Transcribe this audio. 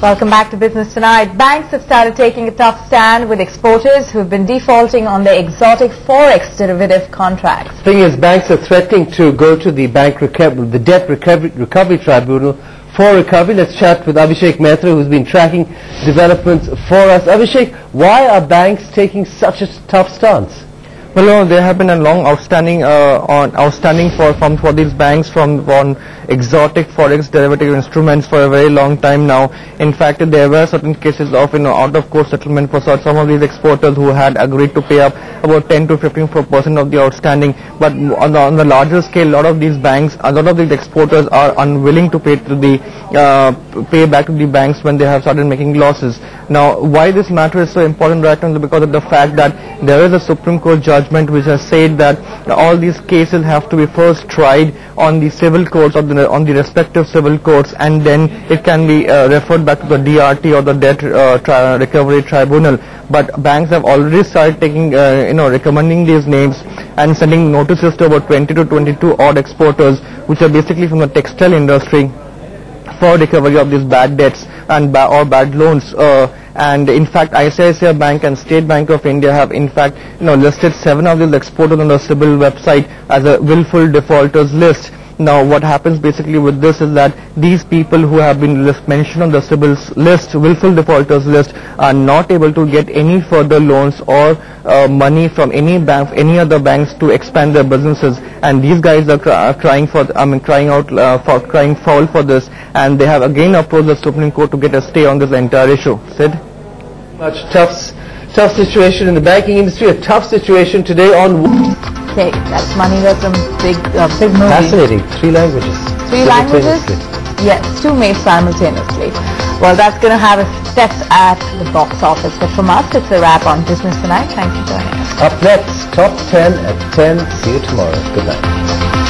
Welcome back to Business Tonight. Banks have started taking a tough stand with exporters who have been defaulting on their exotic forex derivative contracts. The thing is, banks are threatening to go to the Debt Recovery Tribunal for recovery. Let's chat with Abhishek Mehta, who's been tracking developments for us. Abhishek, why are banks taking such a tough stance? Well, there have been a long outstanding for these banks on exotic forex derivative instruments for a very long time now. In fact, there were certain cases of out-of-court settlement for some of these exporters who had agreed to pay up about 10 to 15% of the outstanding. But on the larger scale, a lot of these banks, a lot of these exporters are unwilling to pay back to the banks when they have started making losses. Now, why this matter is so important right now is because of the fact that there is a Supreme Court judgment which has said that all these cases have to be first tried on the civil courts or on the respective civil courts, and then it can be referred back to the DRT or the Debt Recovery Tribunal. But banks have already started taking, recommending these names and sending notices to about 20 to 22 odd exporters, which are basically from the textile industry, for recovery of these bad debts or bad loans. And in fact, ICICI Bank and State Bank of India have in fact listed 7 of these exporters on the CIBIL website as a willful defaulters list. Now, what happens basically with this is that these people who have been mentioned on the CIBIL's list, willful defaulters list, are not able to get any further loans or money from any bank, any other banks to expand their businesses. And these guys are crying foul for this, and they have again approached the Supreme Court to get a stay on this entire issue. Sid? Much tough situation in the banking industry, a tough situation today on... Okay, that's money. That's some big movie. Fascinating. 3 languages. 3 languages? Yes, 2 made simultaneously. Well, that's going to have its steps at the box office. But from us, it's a wrap on Business Tonight. Thanks for joining us. Up next, Top 10 at 10. See you tomorrow. Good night.